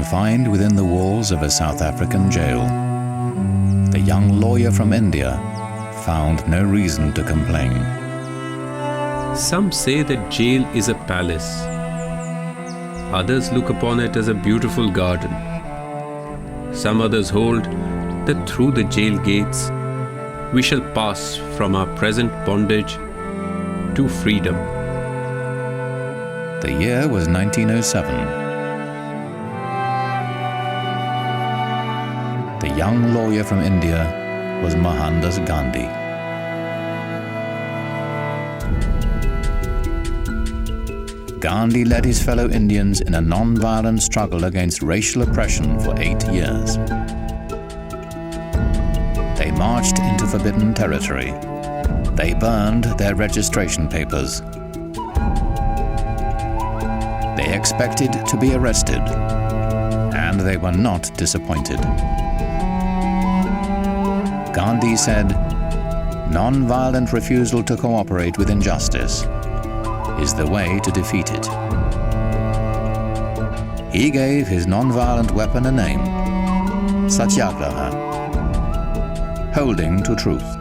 confined within the walls of a South African jail, the young lawyer from India found no reason to complain. Some say that jail is a palace. Others look upon it as a beautiful garden. Some others hold that through the jail gates we shall pass from our present bondage to freedom. The year was 1907. The young lawyer from India was Mohandas Gandhi. Gandhi led his fellow Indians in a non-violent struggle against racial oppression for 8 years. They marched into forbidden territory. They burned their registration papers. They expected to be arrested, and they were not disappointed. Gandhi said, "Non-violent refusal to cooperate with injustice is the way to defeat it." He gave his non-violent weapon a name, Satyagraha, holding to truth.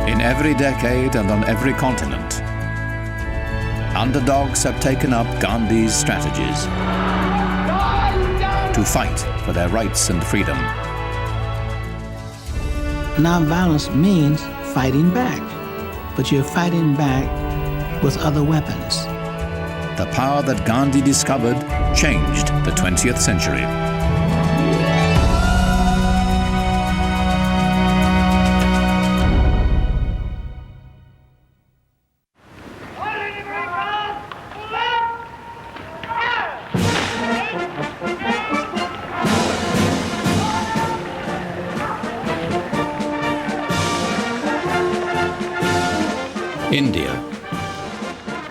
In every decade and on every continent, underdogs have taken up Gandhi's strategies to fight for their rights and freedom. Non-violence means fighting back, but you're fighting back with other weapons. The power that Gandhi discovered changed the 20th century. India,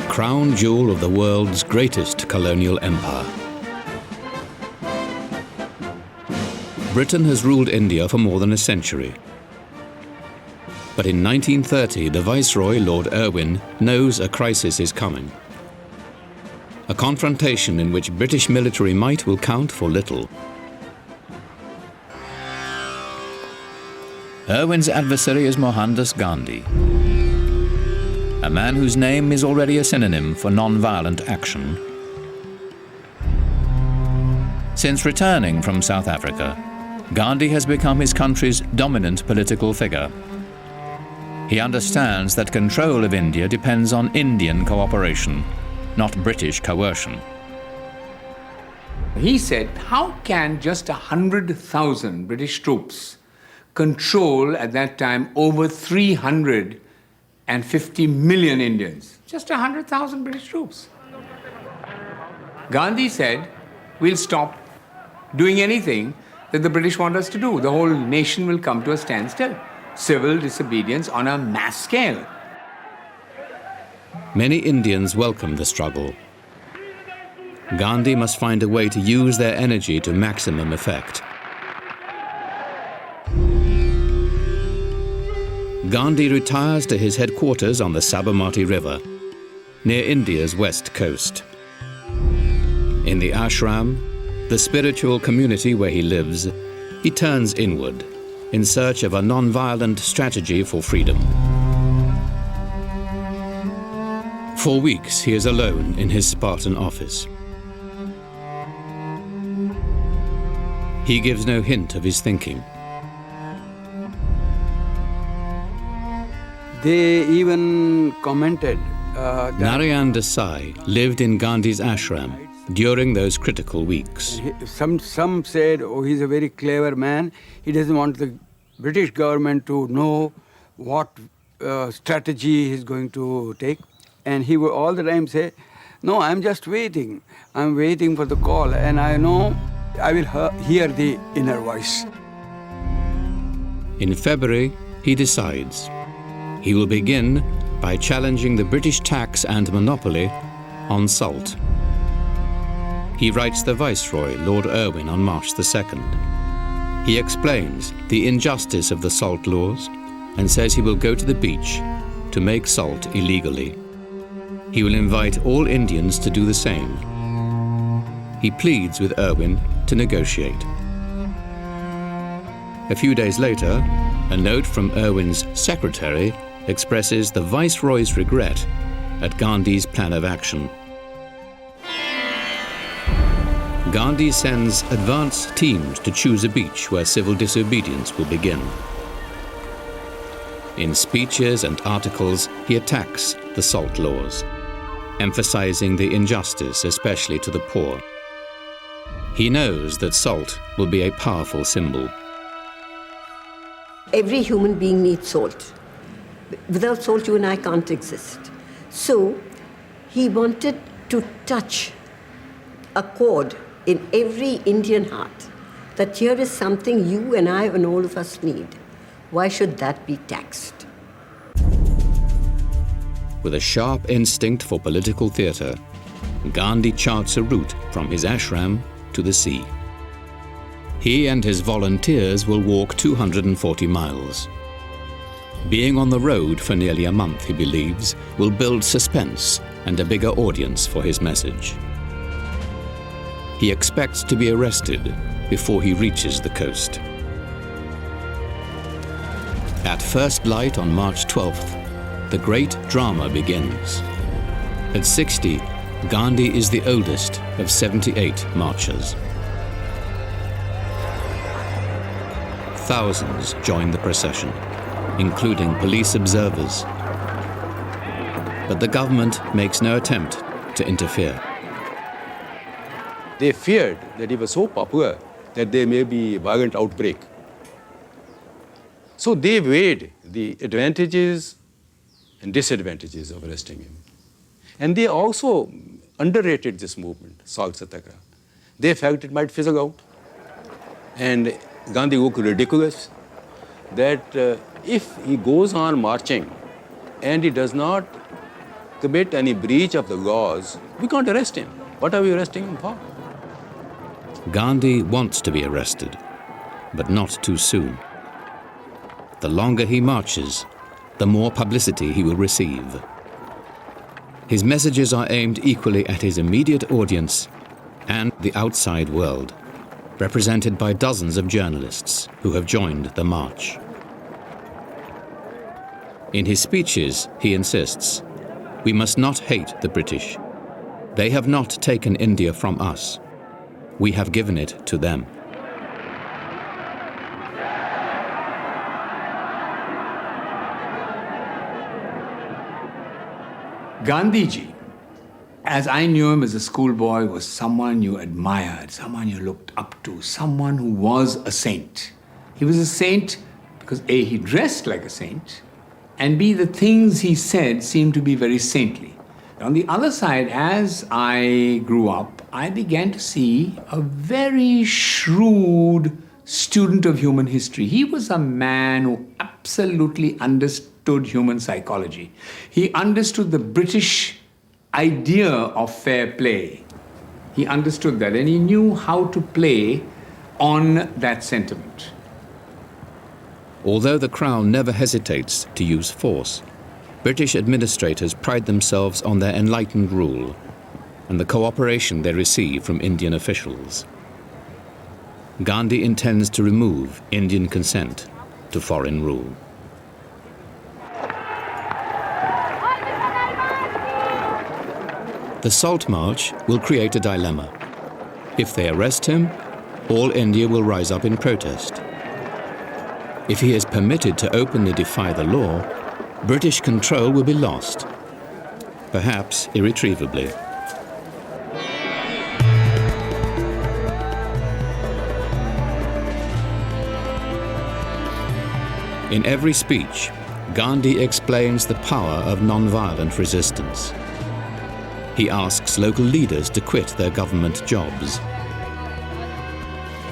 crown jewel of the world's greatest colonial empire. Britain has ruled India for more than a century. But in 1930, the Viceroy, Lord Irwin, knows a crisis is coming. A confrontation in which British military might will count for little. Irwin's adversary is Mohandas Gandhi, a man whose name is already a synonym for non-violent action. Since returning from South Africa, Gandhi has become his country's dominant political figure. He understands that control of India depends on Indian cooperation, not British coercion. He said, how can just 100,000 British troops control at that time over 350 million Indians? Just 100,000 British troops. Gandhi said, we'll stop doing anything that the British want us to do. The whole nation will come to a standstill. Civil disobedience on a mass scale. Many Indians welcome the struggle. Gandhi must find a way to use their energy to maximum effect. Gandhi retires to his headquarters on the Sabarmati River, near India's west coast. In the ashram, the spiritual community where he lives, he turns inward in search of a non-violent strategy for freedom. For weeks, he is alone in his Spartan office. He gives no hint of his thinking. They even commented Narayan Desai lived in Gandhi's ashram during those critical weeks. Some said, oh, he's a very clever man. He doesn't want the British government to know what strategy he's going to take. And he would all the time say, no, I'm just waiting. I'm waiting for the call, and I know I will hear the inner voice. In February, he decides. He will begin by challenging the British tax and monopoly on salt. He writes the Viceroy, Lord Irwin, on March the 2nd. He explains the injustice of the salt laws and says he will go to the beach to make salt illegally. He will invite all Indians to do the same. He pleads with Irwin to negotiate. A few days later, a note from Irwin's secretary expresses the Viceroy's regret at Gandhi's plan of action. Gandhi sends advance teams to choose a beach where civil disobedience will begin. In speeches and articles, he attacks the salt laws, emphasizing the injustice, especially to the poor. He knows that salt will be a powerful symbol. Every human being needs salt. Without salt, you and I can't exist. So he wanted to touch a chord in every Indian heart, that here is something you and I and all of us need. Why should that be taxed? With a sharp instinct for political theatre, Gandhi charts a route from his ashram to the sea. He and his volunteers will walk 240 miles. Being on the road for nearly a month, he believes, will build suspense and a bigger audience for his message. He expects to be arrested before he reaches the coast. At first light on March 12th, the great drama begins. At 60, Gandhi is the oldest of 78 marchers. Thousands join the procession, including police observers. But the government makes no attempt to interfere. They feared that he was so popular that there may be a violent outbreak. So they weighed the advantages and disadvantages of arresting him. And they also underrated this movement, Salt Satyagraha. They felt it might fizzle out. And Gandhi looked ridiculous that if he goes on marching and he does not commit any breach of the laws, we can't arrest him. What are we arresting him for? Gandhi wants to be arrested, but not too soon. The longer he marches, the more publicity he will receive. His messages are aimed equally at his immediate audience and the outside world, represented by dozens of journalists who have joined the march. In his speeches, he insists, we must not hate the British. They have not taken India from us. We have given it to them. Gandhiji, as I knew him as a schoolboy, was someone you admired, someone you looked up to, someone who was a saint. He was a saint because A, he dressed like a saint, and B, the things he said seemed to be very saintly. On the other side, as I grew up, I began to see a very shrewd student of human history. He was a man who absolutely understood human psychology. He understood the British idea of fair play. He understood that, and he knew how to play on that sentiment. Although the Crown never hesitates to use force, British administrators pride themselves on their enlightened rule and the cooperation they receive from Indian officials. Gandhi intends to remove Indian consent to foreign rule. The Salt March will create a dilemma. If they arrest him, all India will rise up in protest. If he is permitted to openly defy the law, British control will be lost, perhaps irretrievably. In every speech, Gandhi explains the power of nonviolent resistance. He asks local leaders to quit their government jobs.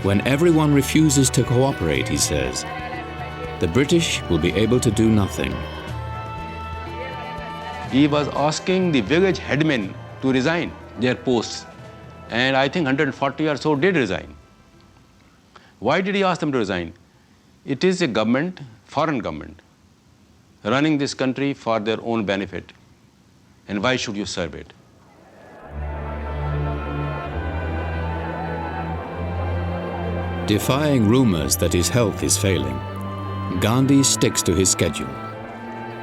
When everyone refuses to cooperate, he says, the British will be able to do nothing. He was asking the village headmen to resign their posts, and I think 140 or so did resign. Why did he ask them to resign? It is a government, foreign government, running this country for their own benefit. And why should you serve it? Defying rumors that his health is failing, Gandhi sticks to his schedule.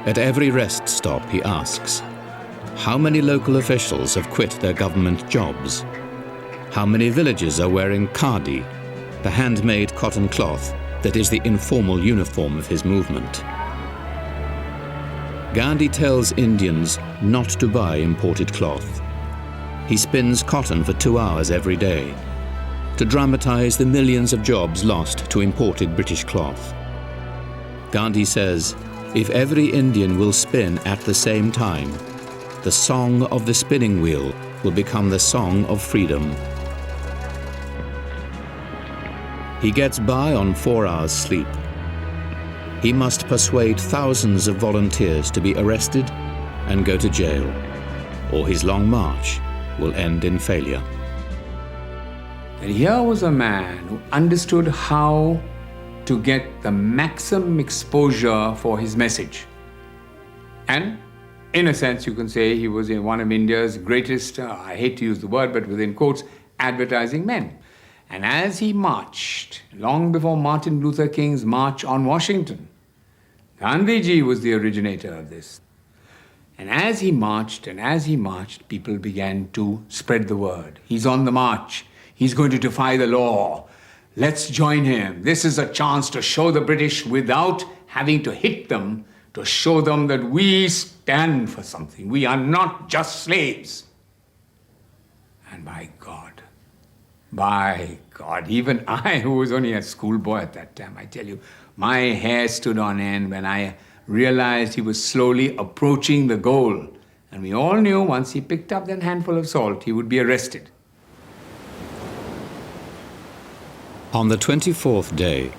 At every rest stop, he asks, how many local officials have quit their government jobs? How many villages are wearing khadi, the handmade cotton cloth that is the informal uniform of his movement? Gandhi tells Indians not to buy imported cloth. He spins cotton for 2 hours every day to dramatize the millions of jobs lost to imported British cloth. Gandhi says, if every Indian will spin at the same time, the song of the spinning wheel will become the song of freedom. He gets by on 4 hours sleep. He must persuade thousands of volunteers to be arrested and go to jail, or his long march will end in failure. And here was a man who understood how to get the maximum exposure for his message. And in a sense, you can say he was one of India's greatest, I hate to use the word, but within quotes, advertising men. And as he marched, long before Martin Luther King's March on Washington, Gandhiji was the originator of this. And as he marched, people began to spread the word. He's on the march. He's going to defy the law. Let's join him. This is a chance to show the British without having to hit them, to show them that we stand for something. We are not just slaves. And by God, even I, who was only a schoolboy at that time, I tell you, my hair stood on end when I realized he was slowly approaching the goal. And we all knew once he picked up that handful of salt, he would be arrested. On the 24th day,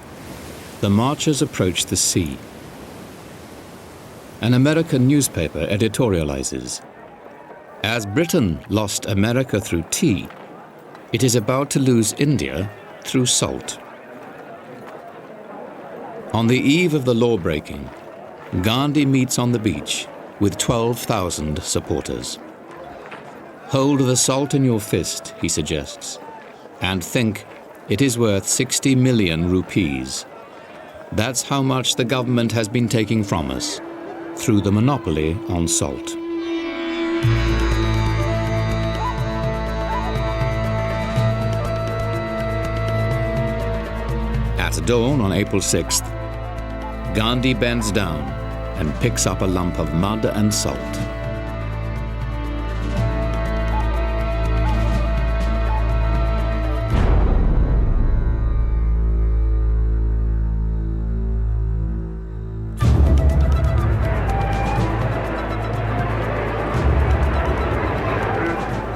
the marchers approached the sea. An American newspaper editorializes, as Britain lost America through tea, it is about to lose India through salt. On the eve of the law-breaking, Gandhi meets on the beach with 12,000 supporters. Hold the salt in your fist, he suggests, and think it is worth 60 million rupees. That's how much the government has been taking from us through the monopoly on salt. At dawn on April 6th, Gandhi bends down and picks up a lump of mud and salt.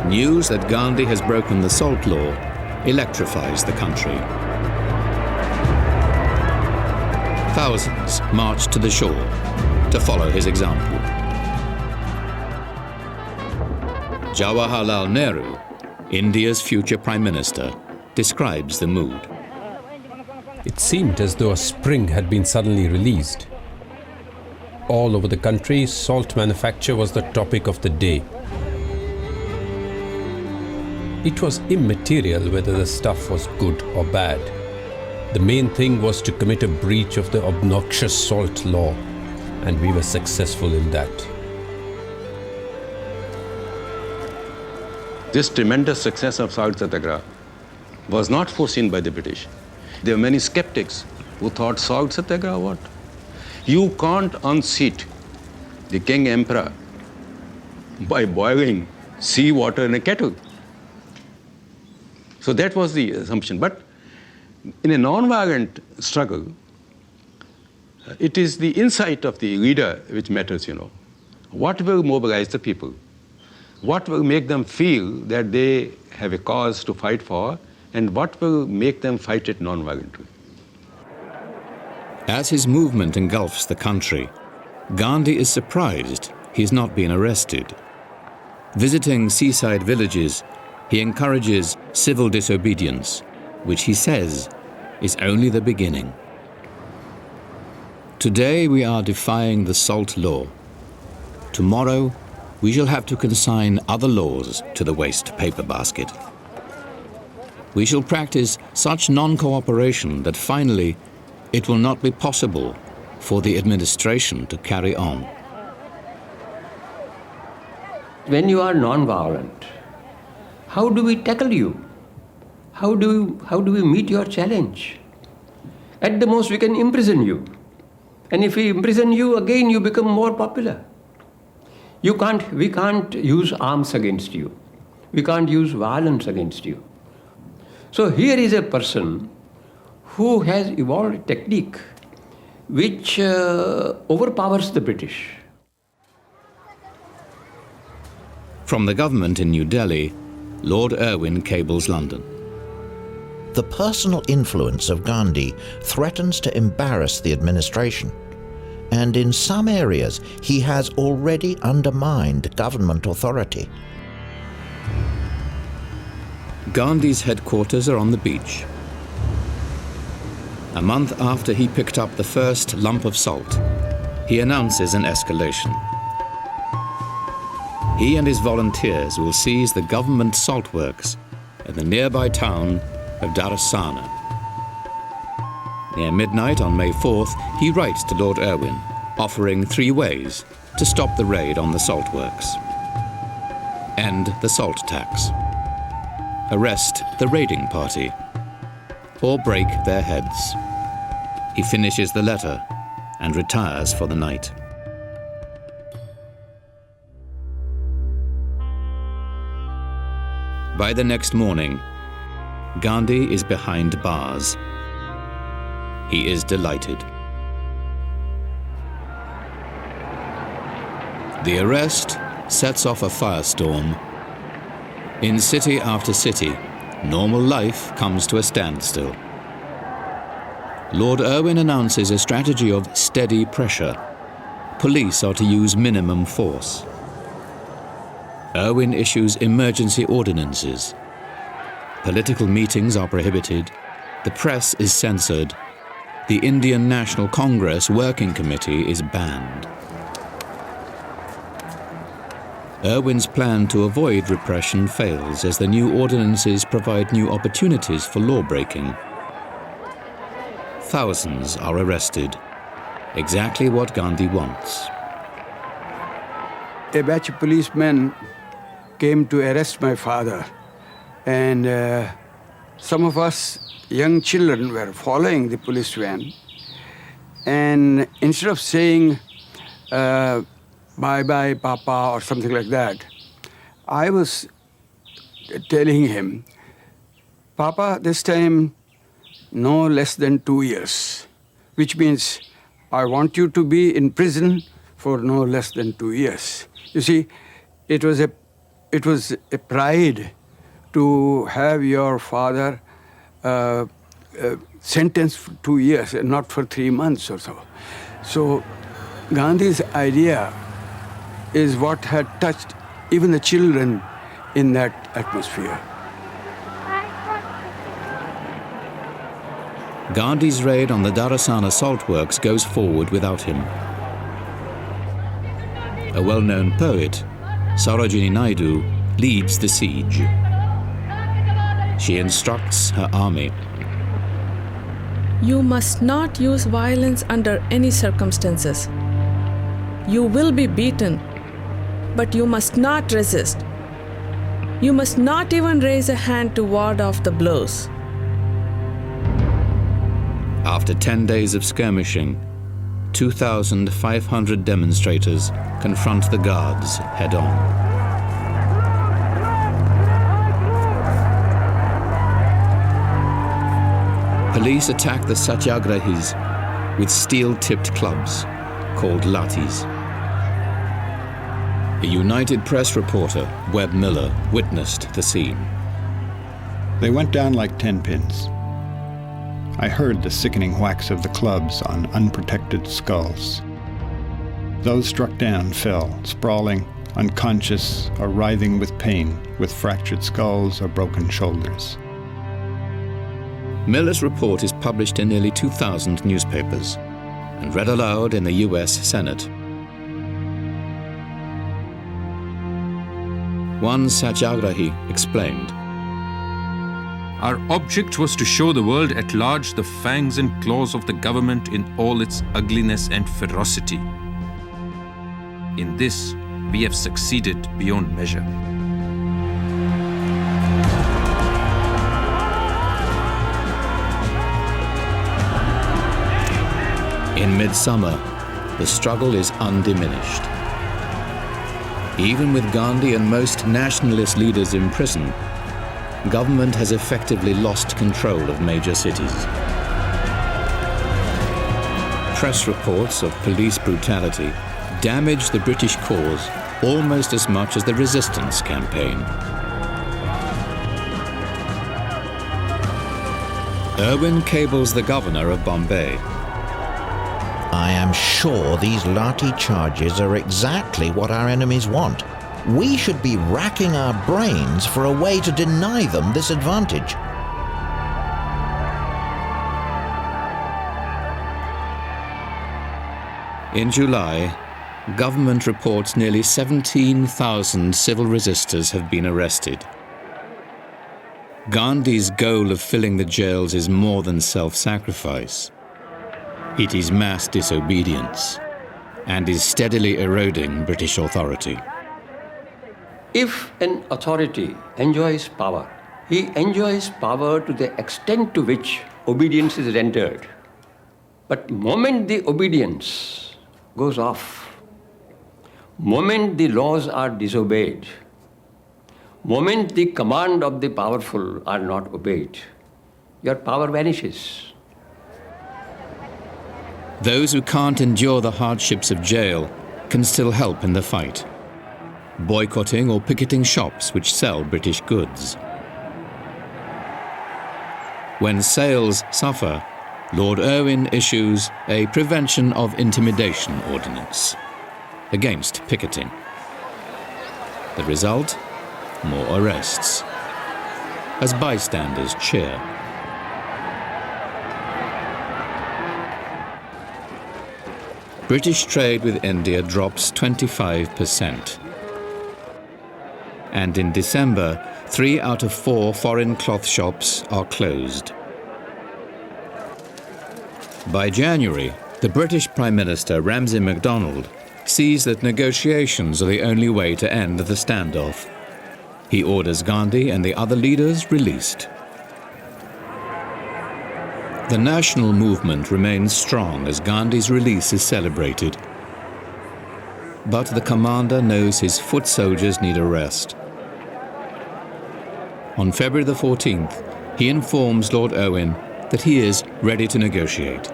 News that Gandhi has broken the salt law electrifies the country. Thousands march to the shore to follow his example. Jawaharlal Nehru, India's future Prime Minister, describes the mood. It seemed as though a spring had been suddenly released. All over the country, salt manufacture was the topic of the day. It was immaterial whether the stuff was good or bad. The main thing was to commit a breach of the obnoxious salt law, and we were successful in that. This tremendous success of Salt Satyagraha was not foreseen by the British. There were many skeptics who thought, Salt Satyagraha what? You can't unseat the king emperor by boiling sea water in a kettle. So that was the assumption. But in a non-violent struggle, it is the insight of the leader which matters, What will mobilize the people? What will make them feel that they have a cause to fight for, and what will make them fight it non-violently? As his movement engulfs the country, Gandhi is surprised he's not been arrested. Visiting seaside villages, he encourages civil disobedience, which he says is only the beginning. Today we are defying the salt law. Tomorrow we shall have to consign other laws to the waste paper basket. We shall practice such non-cooperation that finally it will not be possible for the administration to carry on. When you are non-violent, how do we tackle you? How do we meet your challenge? At the most, we can imprison you. And if we imprison you, again you become more popular. We can't use arms against you. We can't use violence against you. So here is a person who has evolved a technique which overpowers the British. From the government in New Delhi, Lord Irwin cables London. The personal influence of Gandhi threatens to embarrass the administration, and in some areas he has already undermined government authority. Gandhi's headquarters are on the beach. A month after he picked up the first lump of salt, he announces an escalation. He and his volunteers will seize the government salt works in the nearby town of Darasana. Near midnight on May 4th, he writes to Lord Irwin, offering 3 ways to stop the raid on the salt works. End the salt tax, arrest the raiding party, or break their heads. He finishes the letter and retires for the night. By the next morning, Gandhi is behind bars. He is delighted. The arrest sets off a firestorm. In city after city, normal life comes to a standstill. Lord Irwin announces a strategy of steady pressure. Police are to use minimum force. Irwin issues emergency ordinances. Political meetings are prohibited. The press is censored. The Indian National Congress Working Committee is banned. Irwin's plan to avoid repression fails as the new ordinances provide new opportunities for law-breaking. Thousands are arrested. Exactly what Gandhi wants. A batch of policemen came to arrest my father, and some of us young children were following the police van, and instead of saying bye-bye papa or something like that, I was telling him, Papa, this time no less than 2 years, which means I want you to be in prison for no less than 2 years. You see, it was a pride to have your father sentenced for 2 years and not for 3 months or so. So Gandhi's idea is what had touched even the children in that atmosphere. Gandhi's raid on the Darasana salt works goes forward without him. A well-known poet, Sarojini Naidu, leads the siege. She instructs her army. You must not use violence under any circumstances. You will be beaten, but you must not resist. You must not even raise a hand to ward off the blows. After 10 days of skirmishing, 2,500 demonstrators confront the guards head-on. Police attack the satyagrahis with steel-tipped clubs called lathis. A United Press reporter, Webb Miller, witnessed the scene. They went down like 10 pins. I heard the sickening whacks of the clubs on unprotected skulls. Those struck down fell, sprawling, unconscious, or writhing with pain, with fractured skulls or broken shoulders. Miller's report is published in nearly 2,000 newspapers. and read aloud in the US Senate. One Satyagrahi explained, "Our object was to show the world at large the fangs and claws of the government in all its ugliness and ferocity. In this, we have succeeded beyond measure." In midsummer, the struggle is undiminished. Even with Gandhi and most nationalist leaders in prison, government has effectively lost control of major cities. Press reports of police brutality damage the British cause almost as much as the resistance campaign. Irwin cables the governor of Bombay. I am sure these lathi charges are exactly what our enemies want. We should be racking our brains for a way to deny them this advantage. In July, government reports nearly 17,000 civil resistors have been arrested. Gandhi's goal of filling the jails is more than self-sacrifice. It is mass disobedience and is steadily eroding British authority. If an authority enjoys power, he enjoys power to the extent to which obedience is rendered. But moment the obedience goes off, moment the laws are disobeyed, moment the command of the powerful are not obeyed, your power vanishes. Those who can't endure the hardships of jail can still help in the fight, boycotting or picketing shops which sell British goods. When sales suffer, Lord Irwin issues a Prevention of Intimidation Ordinance against picketing. The result? More arrests, as bystanders cheer. British trade with India drops 25%. And in December, 3 out of 4 foreign cloth shops are closed. By January, the British Prime Minister Ramsay MacDonald sees that negotiations are the only way to end the standoff. He orders Gandhi and the other leaders released. The national movement remains strong as Gandhi's release is celebrated. But the commander knows his foot soldiers need a rest. On February the 14th, he informs Lord Irwin that he is ready to negotiate.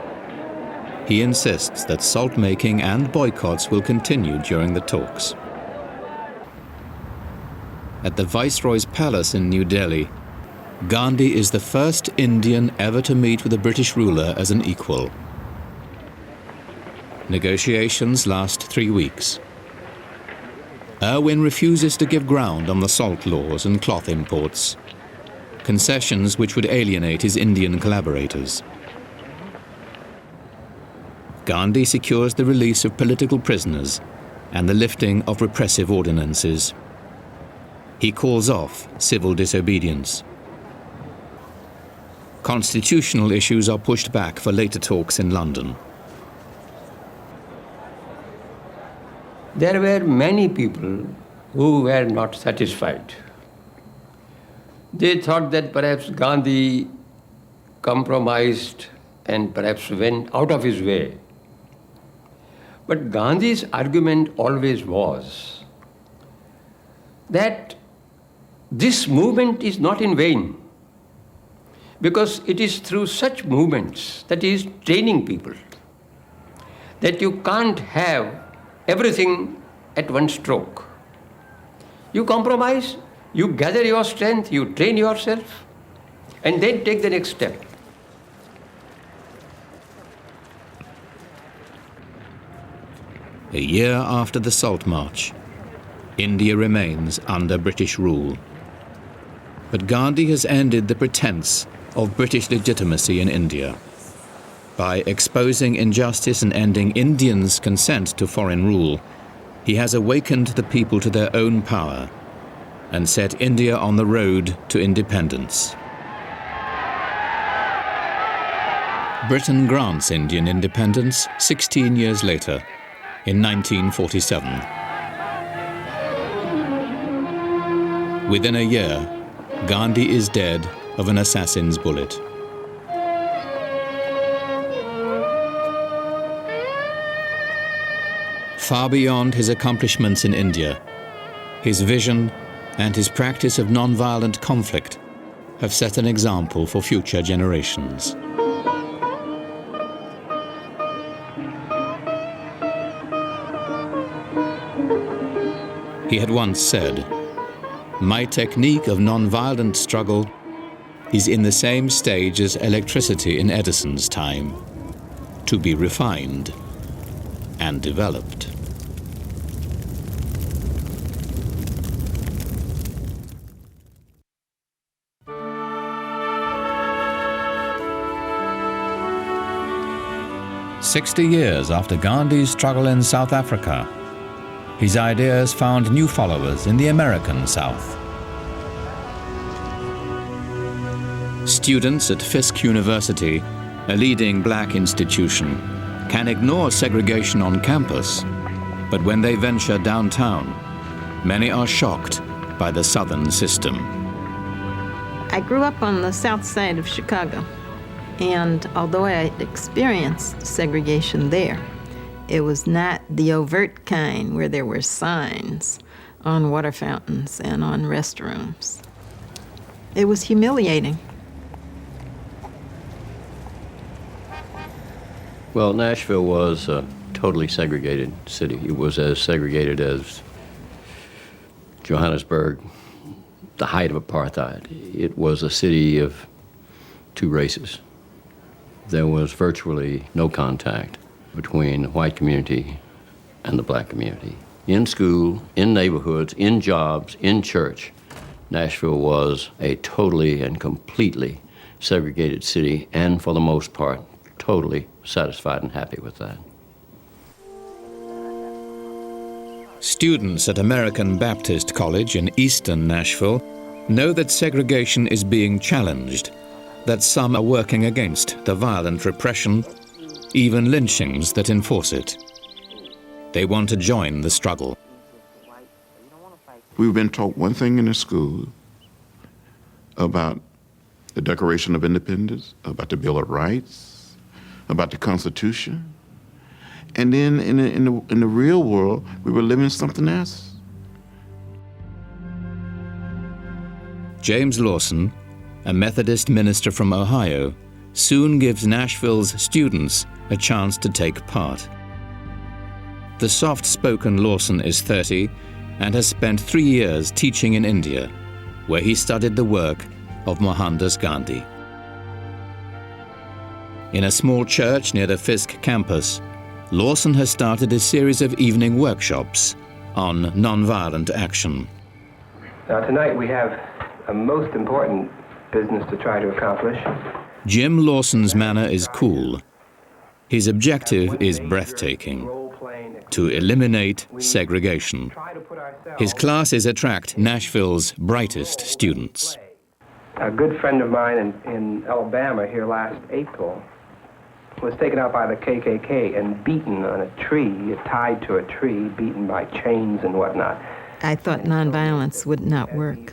He insists that salt-making and boycotts will continue during the talks. At the Viceroy's palace in New Delhi, Gandhi is the first Indian ever to meet with a British ruler as an equal. Negotiations last 3 weeks. Irwin refuses to give ground on the salt laws and cloth imports, concessions which would alienate his Indian collaborators. Gandhi secures the release of political prisoners and the lifting of repressive ordinances. He calls off civil disobedience. Constitutional issues are pushed back for later talks in London. There were many people who were not satisfied. They thought that perhaps Gandhi compromised and perhaps went out of his way. But Gandhi's argument always was that this movement is not in vain, because it is through such movements that he is training people, that you can't have everything at one stroke. You compromise, you gather your strength, you train yourself, and then take the next step. A year after the Salt March, India remains under British rule. But Gandhi has ended the pretense of British legitimacy in India. By exposing injustice and ending Indians' consent to foreign rule, he has awakened the people to their own power and set India on the road to independence. Britain grants Indian independence 16 years later, in 1947. Within a year, Gandhi is dead of an assassin's bullet. Far beyond his accomplishments in India, his vision and his practice of non-violent conflict have set an example for future generations. He had once said, "My technique of non-violent struggle is in the same stage as electricity in Edison's time, to be refined and developed." "60 years after Gandhi's struggle in South Africa, his ideas found new followers in the American South. Students at Fisk University, a leading black institution, can ignore segregation on campus, but when they venture downtown, many are shocked by the Southern system. I grew up on the south side of Chicago, and although I had experienced segregation there, it was not the overt kind where there were signs on water fountains and on restrooms. It was humiliating. Well, Nashville was a totally segregated city. It was as segregated as Johannesburg, the height of apartheid. It was a city of two races. There was virtually no contact between the white community and the black community. In school, in neighborhoods, in jobs, in church, Nashville was a totally and completely segregated city, and for the most part, totally satisfied and happy with that. Students at American Baptist College in eastern Nashville know that segregation is being challenged, that some are working against the violent repression, even lynchings that enforce it. They want to join the struggle. We've been taught one thing in the school about the Declaration of Independence, about the Bill of Rights, about the Constitution. And then in the real world, we were living something else. James Lawson, a Methodist minister from Ohio, soon gives Nashville's students a chance to take part. The soft-spoken Lawson is 30 and has spent 3 years teaching in India, where he studied the work of Mohandas Gandhi. In a small church near the Fisk campus, Lawson has started a series of evening workshops on nonviolent action. Now tonight we have a most important business to try to accomplish. Jim Lawson's manner is cool. His objective is breathtaking: to eliminate segregation. His classes attract Nashville's brightest students. A good friend of mine in Alabama here last April was taken out by the KKK and beaten on a tree, tied to a tree, beaten by chains and whatnot. I thought nonviolence would not work.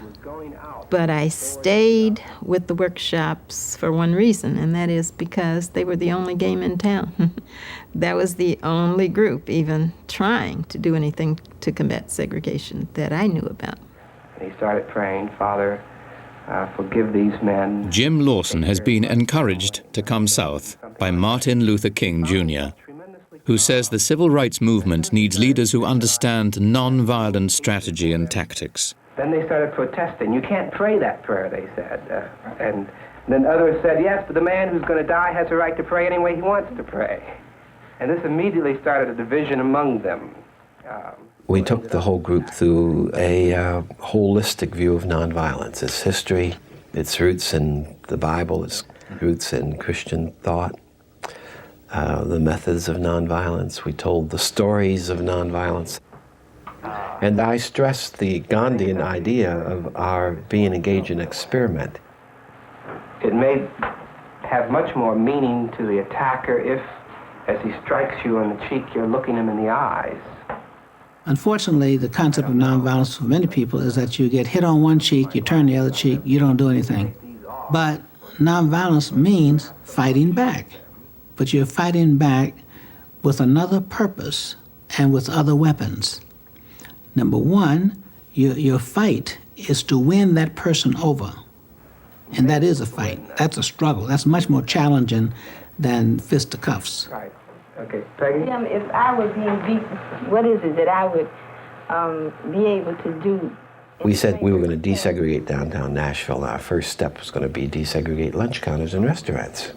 But I stayed with the workshops for one reason, and that is because they were the only game in town. That was the only group even trying to do anything to combat segregation that I knew about. And he started praying, "Father, forgive these men." Jim Lawson has been encouraged to come south by Martin Luther King Jr., who says the civil rights movement needs leaders who understand non-violent strategy and tactics. Then they started protesting. "You can't pray that prayer," they said. And then others said, "Yes, but the man who's going to die has a right to pray any way he wants to pray." And this immediately started a division among them. We took the whole group through a holistic view of nonviolence, its history, its roots in the Bible, its roots in Christian thought, the methods of nonviolence. We told the stories of nonviolence. And I stressed the Gandhian idea of our being engaged in experiment. It may have much more meaning to the attacker if, as he strikes you on the cheek, you're looking him in the eyes. Unfortunately, the concept of nonviolence for many people is that you get hit on one cheek, you turn the other cheek, you don't do anything. But nonviolence means fighting back. But you're fighting back with another purpose and with other weapons. Number one, your fight is to win that person over. And that is a fight. That's a struggle. That's much more challenging than fisticuffs. Right. Okay. Peggy? If I were being beaten, what is it that I would be able to do? We said we were going to desegregate downtown Nashville. Our first step was going to be desegregate lunch counters in restaurants.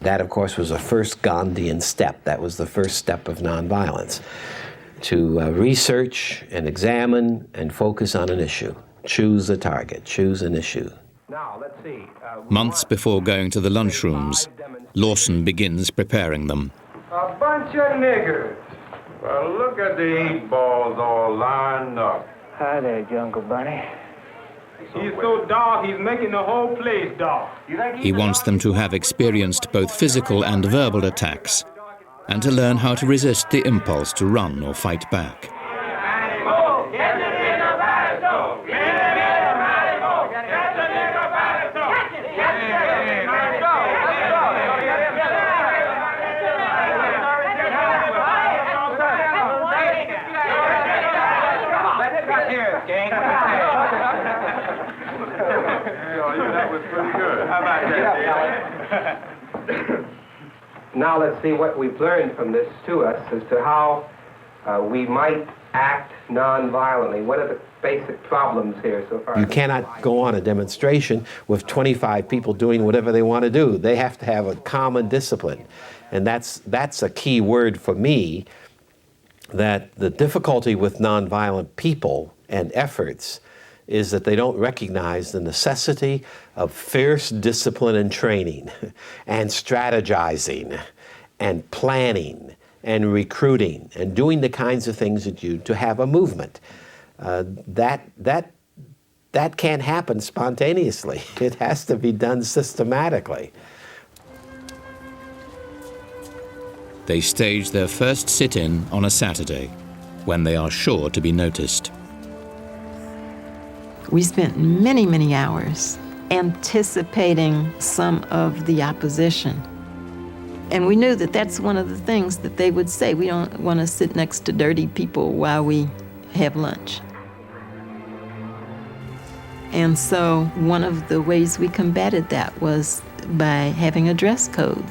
That, of course, was the first Gandhian step. That was the first step of nonviolence. To research and examine and focus on an issue. Choose a target, choose an issue. Now, let's see. Months before going to the lunchrooms, Lawson begins preparing them. A bunch of niggers. Well, look at the 8 balls all lined up. Hi there, Jungle Bunny. He's so dark, he's making the whole place dark. He wants them to have experienced both physical and verbal attacks, and to learn how to resist the impulse to run or fight back. Now let's see what we've learned from this to us as to how we might act non-violently. What are the basic problems here so far? You cannot go on a demonstration with 25 people doing whatever they want to do. They have to have a common discipline. And that's a key word for me, that the difficulty with nonviolent people and efforts is that they don't recognize the necessity of fierce discipline and training and strategizing and planning and recruiting and doing the kinds of things that you to have a movement. That can't happen spontaneously. It has to be done systematically. They stage their first sit-in on a Saturday, when they are sure to be noticed. We spent many, many hours anticipating some of the opposition. And we knew that that's one of the things that they would say. We don't want to sit next to dirty people while we have lunch. And so one of the ways we combated that was by having a dress code.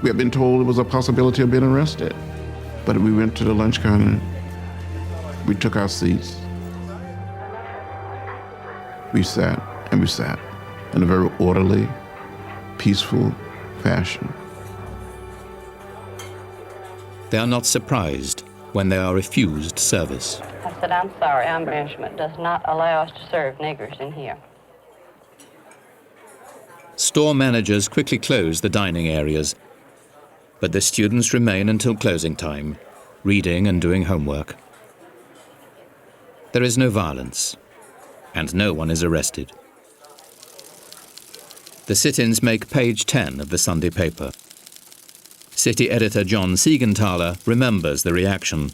We had been told it was a possibility of being arrested, but we went to the lunch counter. We took our seats. We sat in a very orderly, peaceful fashion. They are not surprised when they are refused service. I said, I'm sorry, our management does not allow us to serve niggers in here. Store managers quickly close the dining areas, but the students remain until closing time, reading and doing homework. There is no violence, and no one is arrested. The sit-ins make page 10 of the Sunday paper. City editor John Siegenthaler remembers the reaction.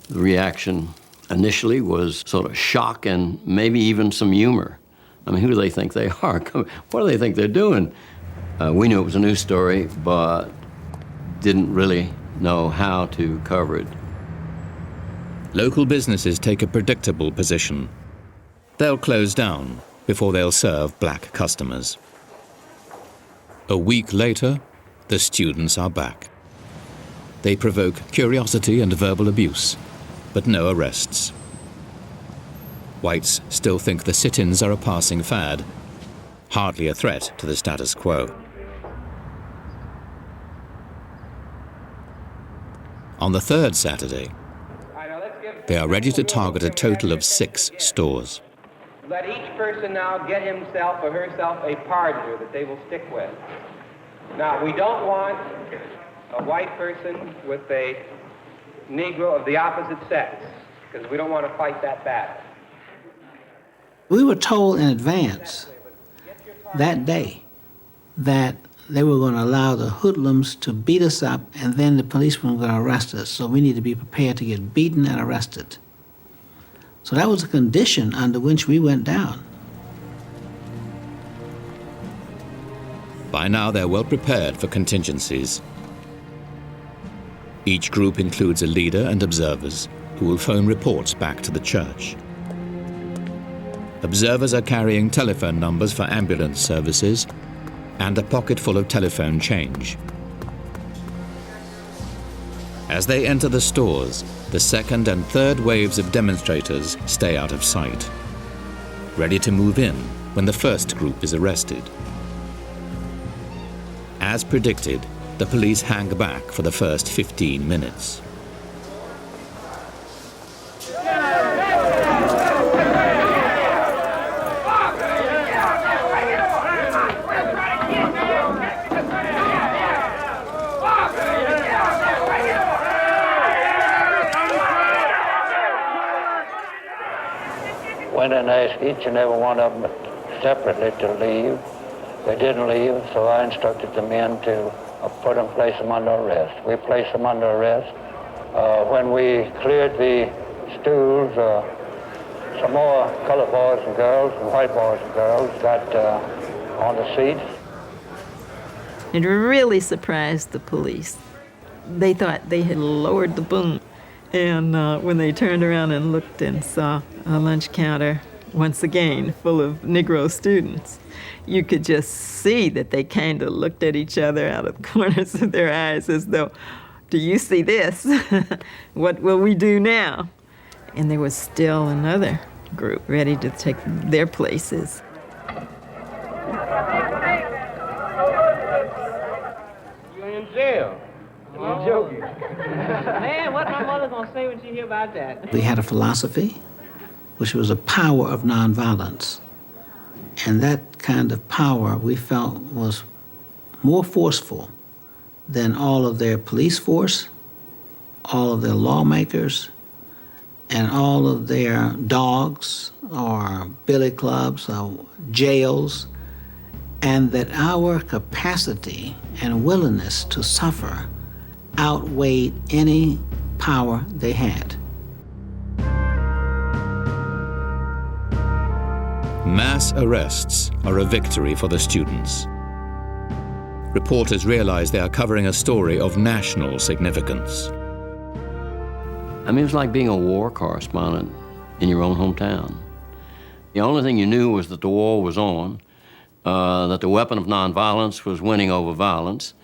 The reaction initially was sort of shock and maybe even some humor. I mean, who do they think they are? What do they think they're doing? We knew it was a news story, but didn't really know how to cover it. Local businesses take a predictable position. They'll close down before they'll serve black customers. A week later, the students are back. They provoke curiosity and verbal abuse, but no arrests. Whites still think the sit-ins are a passing fad, hardly a threat to the status quo. On the third Saturday, they are ready to target a total of 6 stores. Let each person now get himself or herself a partner that they will stick with. Now, we don't want a white person with a Negro of the opposite sex, because we don't want to fight that battle. We were told in advance that day that they were going to allow the hoodlums to beat us up, and then the policemen were going to arrest us. So we need to be prepared to get beaten and arrested. So that was a condition under which we went down. By now, they're well prepared for contingencies. Each group includes a leader and observers who will phone reports back to the church. Observers are carrying telephone numbers for ambulance services and a pocket full of telephone change. As they enter the stores, the second and third waves of demonstrators stay out of sight, ready to move in when the first group is arrested. As predicted, the police hang back for the first 15 minutes. Went and asked each and every one of them separately to leave. They didn't leave, so I instructed the men to place them under arrest. We placed them under arrest. When we cleared the stools, some more colored boys and girls and white boys and girls got on the seats. It really surprised the police. They thought they had lowered the boom. And when they turned around and looked and saw a lunch counter, once again, full of Negro students, you could just see that they kind of looked at each other out of the corners of their eyes as though, do you see this? What will we do now? And there was still another group ready to take their places. You're in jail. I'm joking. Man, what my mother's gonna say when she hear about that? We had a philosophy, which was a power of nonviolence. And that kind of power we felt was more forceful than all of their police force, all of their lawmakers, and all of their dogs or billy clubs or jails, and that our capacity and willingness to suffer outweighed any power they had. Mass arrests are a victory for the students. Reporters realize they are covering a story of national significance. I mean, it was like being a war correspondent in your own hometown. The only thing you knew was that the war was on, that the weapon of nonviolence was winning over violence,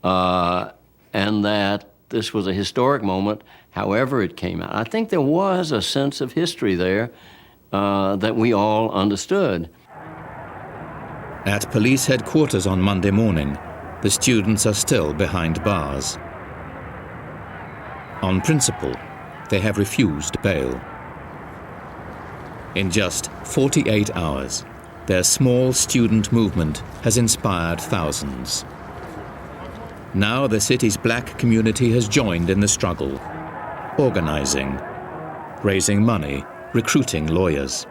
and that this was a historic moment, however it came out. I think there was a sense of history there that we all understood. At police headquarters on Monday morning, the students are still behind bars. On principle, they have refused bail. In just 48 hours, their small student movement has inspired thousands. Now the city's black community has joined in the struggle, organizing, raising money, recruiting lawyers.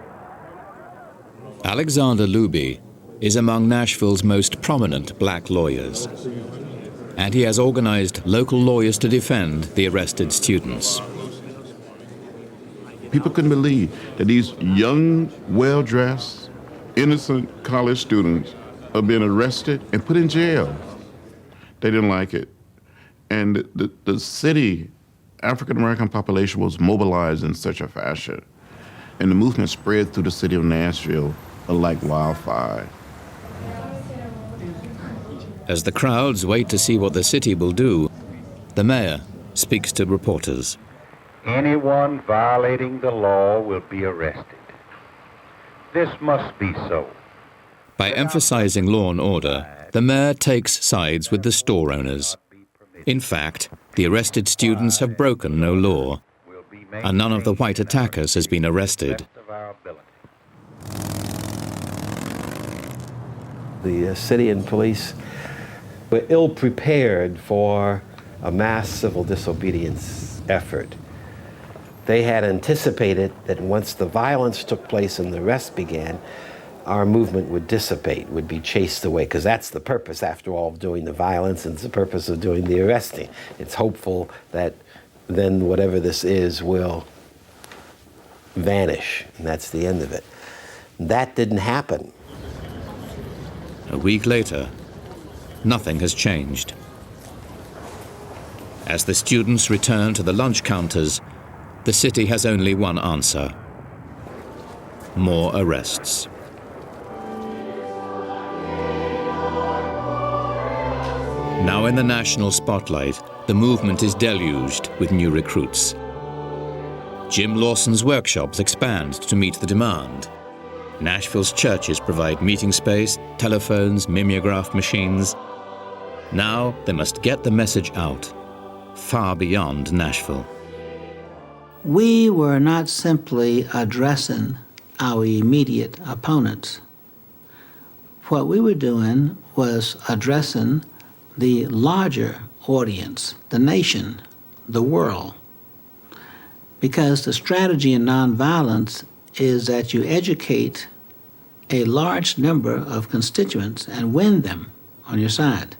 Alexander Luby is among Nashville's most prominent black lawyers, and he has organized local lawyers to defend the arrested students. People couldn't believe that these young, well-dressed, innocent college students are being arrested and put in jail. They didn't like it. And the city, African-American population was mobilized in such a fashion. And the movement spread through the city of Nashville like wildfire. As the crowds wait to see what the city will do, the mayor speaks to reporters. Anyone violating the law will be arrested. This must be so. By emphasizing law and order, the mayor takes sides with the store owners. In fact, the arrested students have broken no law, and none of the white attackers has been arrested. The city and police were ill-prepared for a mass civil disobedience effort. They had anticipated that once the violence took place and the arrest began, our movement would dissipate, would be chased away, because that's the purpose, after all, of doing the violence, and it's the purpose of doing the arresting. It's hopeful that then whatever this is will vanish, and that's the end of it. That didn't happen. A week later, nothing has changed. As the students return to the lunch counters, the city has only one answer: more arrests. Now in the national spotlight, the movement is deluged with new recruits. Jim Lawson's workshops expand to meet the demand. Nashville's churches provide meeting space, telephones, mimeograph machines. Now they must get the message out, far beyond Nashville. We were not simply addressing our immediate opponents. What we were doing was addressing the larger audience, the nation, the world. Because the strategy in nonviolence is that you educate a large number of constituents and win them on your side.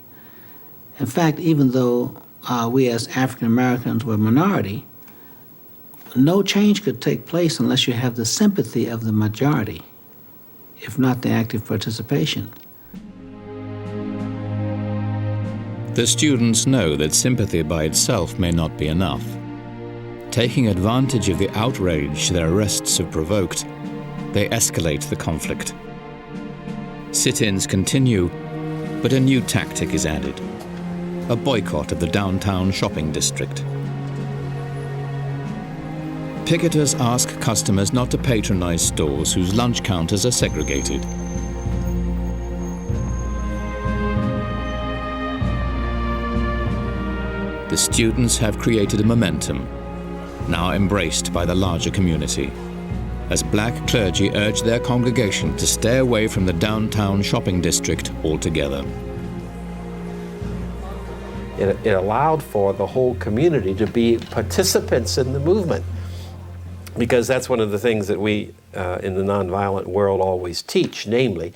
In fact, even though we as African Americans were a minority, no change could take place unless you have the sympathy of the majority, if not the active participation. The students know that sympathy by itself may not be enough. Taking advantage of the outrage their arrests have provoked, they escalate the conflict. Sit-ins continue, but a new tactic is added: a boycott of the downtown shopping district. Picketers ask customers not to patronize stores whose lunch counters are segregated. The students have created a momentum, now embraced by the larger community, as black clergy urge their congregation to stay away from the downtown shopping district altogether. It allowed for the whole community to be participants in the movement, because that's one of the things that we in the nonviolent world always teach, namely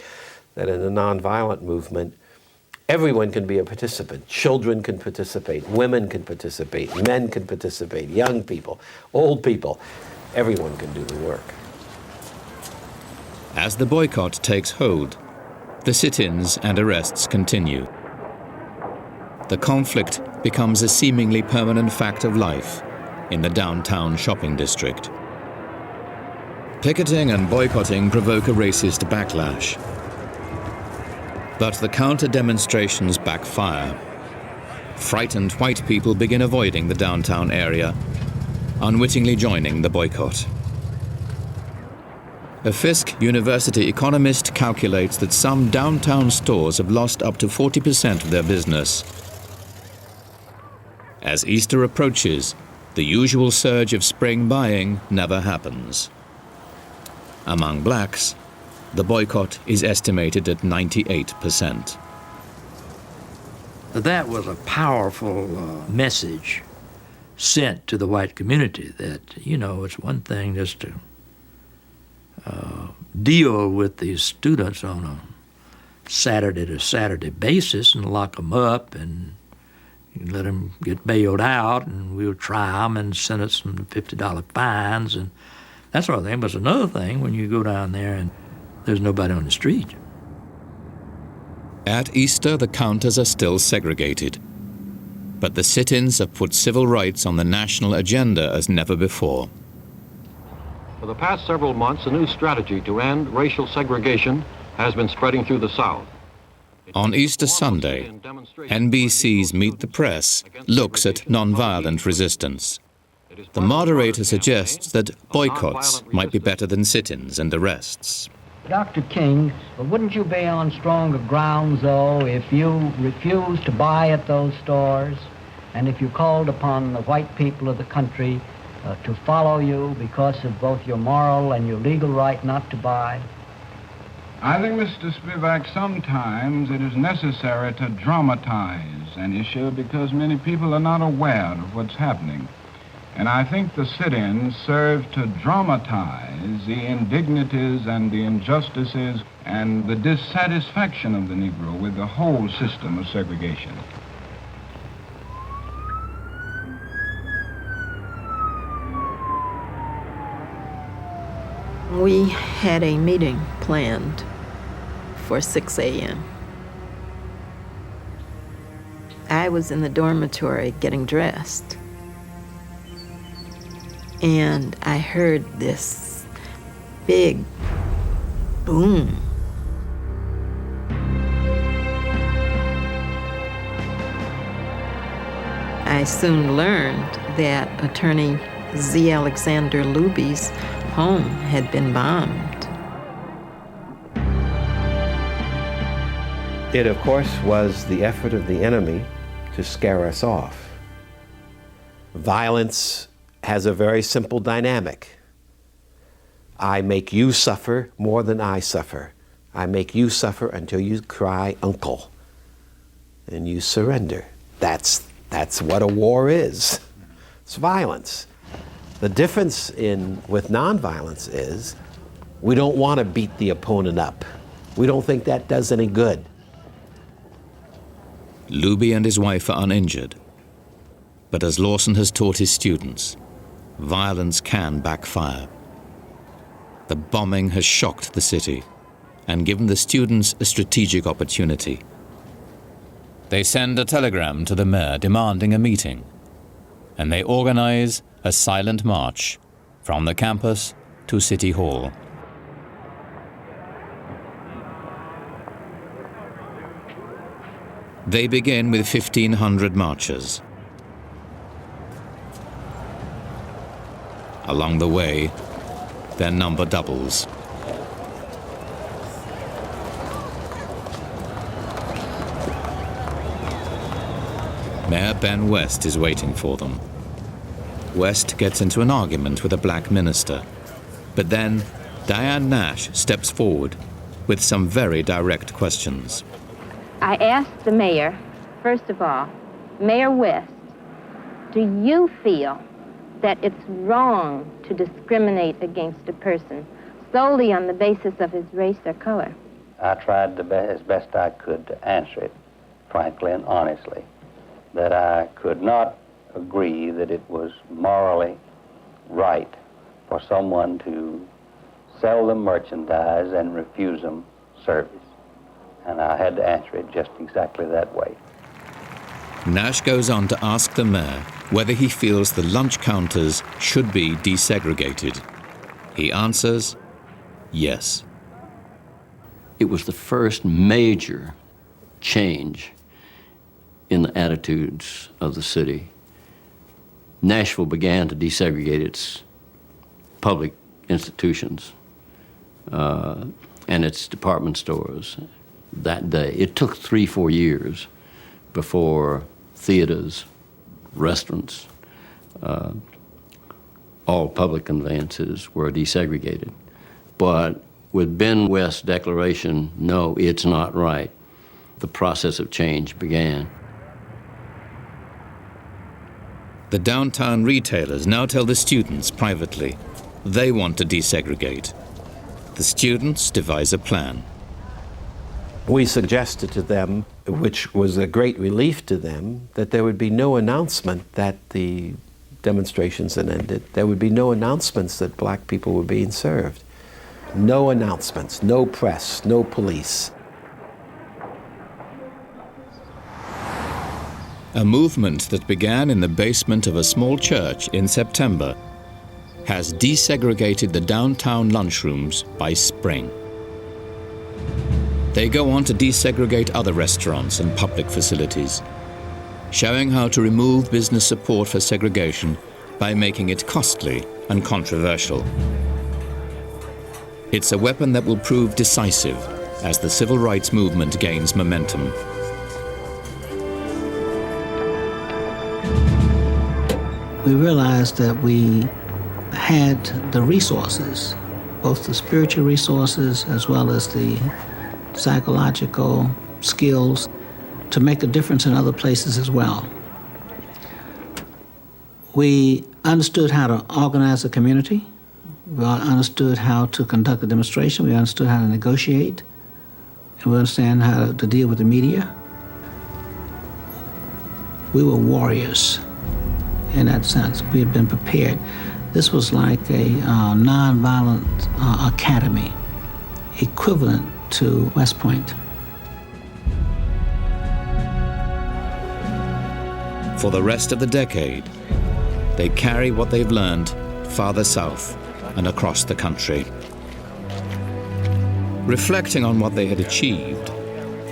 that in the nonviolent movement, everyone can be a participant. Children can participate, women can participate, men can participate, young people, old people. Everyone can do the work. As the boycott takes hold, the sit-ins and arrests continue. The conflict becomes a seemingly permanent fact of life in the downtown shopping district. Picketing and boycotting provoke a racist backlash. But the counter-demonstrations backfire. Frightened white people begin avoiding the downtown area, unwittingly joining the boycott. A Fisk University economist calculates that some downtown stores have lost up to 40% of their business. As Easter approaches, the usual surge of spring buying never happens. Among blacks, the boycott is estimated at 98%. That was a powerful message sent to the white community that, you know, it's one thing just to deal with these students on a Saturday-to-Saturday basis and lock them up and let them get bailed out, and we'll try them and sentence them to $50 fines and that sort of thing. But it's another thing when you go down there and there's nobody on the street. At Easter, the counters are still segregated. But the sit-ins have put civil rights on the national agenda as never before. For the past several months, a new strategy to end racial segregation has been spreading through the South. On Easter Sunday, NBC's Meet the Press looks at nonviolent resistance. The moderator suggests that boycotts might be better than sit-ins and arrests. Dr. King, but wouldn't you be on stronger grounds, though, if you refused to buy at those stores and if you called upon the white people of the country to follow you because of both your moral and your legal right not to buy? I think, Mr. Spivak, sometimes it is necessary to dramatize an issue because many people are not aware of what's happening. And I think the sit-ins serve to dramatize the indignities and the injustices and the dissatisfaction of the Negro with the whole system of segregation. We had a meeting planned for 6 a.m. I was in the dormitory getting dressed, and I heard this big boom. I soon learned that attorney Z. Alexander Luby's home had been bombed. It, of course, was the effort of the enemy to scare us off. Violence has a very simple dynamic. I make you suffer more than I suffer. I make you suffer until you cry, uncle, and you surrender. That's what a war is. It's violence. The difference with nonviolence is we don't want to beat the opponent up. We don't think that does any good. Luby and his wife are uninjured. But as Lawson has taught his students, violence can backfire. The bombing has shocked the city and given the students a strategic opportunity. They send a telegram to the mayor demanding a meeting, and they organize a silent march from the campus to City Hall. They begin with 1,500 marchers. Along the way, their number doubles. Mayor Ben West is waiting for them. West gets into an argument with a black minister, but then Diane Nash steps forward with some very direct questions. I asked the mayor, first of all, Mayor West, do you feel that it's wrong to discriminate against a person solely on the basis of his race or color? I tried as best I could to answer it, frankly and honestly, that I could not agree that it was morally right for someone to sell them merchandise and refuse them service. And I had to answer it just exactly that way. Nash goes on to ask the mayor whether he feels the lunch counters should be desegregated. He answers, yes. It was the first major change in the attitudes of the city. Nashville began to desegregate its public institutions and its department stores that day. It took 3-4 years before theaters, restaurants, all public conveyances were desegregated. But with Ben West's declaration, no, it's not right, the process of change began. The downtown retailers now tell the students privately they want to desegregate. The students devise a plan. We suggested to them, which was a great relief to them, that there would be no announcement that the demonstrations had ended. There would be no announcements that black people were being served. No announcements, no press, no police. A movement that began in the basement of a small church in September has desegregated the downtown lunchrooms by spring. They go on to desegregate other restaurants and public facilities, showing how to remove business support for segregation by making it costly and controversial. It's a weapon that will prove decisive as the civil rights movement gains momentum. We realized that we had the resources both the spiritual resources as well as the psychological skills to make a difference in other places as well. We understood how to organize a community. We understood how to conduct a demonstration. We understood how to negotiate. And we understand how to deal with the media. We were warriors in that sense. We had been prepared. This was like a nonviolent academy, equivalent to West Point. For the rest of the decade, they carry what they've learned farther south and across the country. Reflecting on what they had achieved,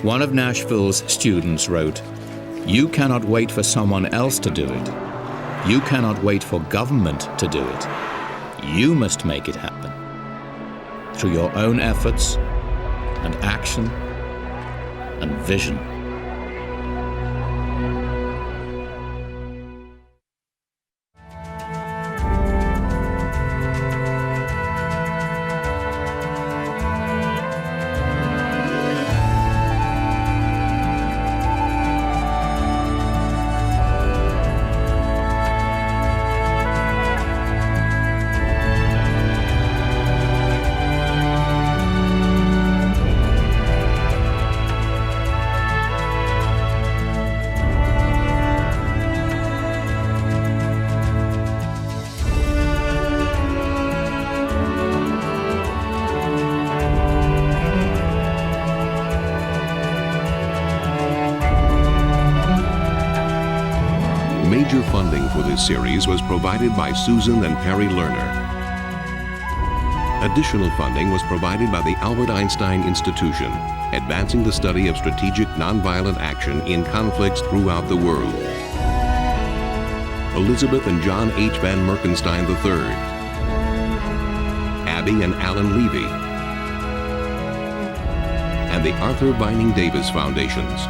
one of Nashville's students wrote, "You cannot wait for someone else to do it. You cannot wait for government to do it. You must make it happen through your own efforts and action and vision." Major funding for this series was provided by Susan and Perry Lerner. Additional funding was provided by the Albert Einstein Institution, advancing the study of strategic nonviolent action in conflicts throughout the world. Elizabeth and John H. Van Merkenstein III, Abby and Alan Levy, and the Arthur Vining Davis Foundations.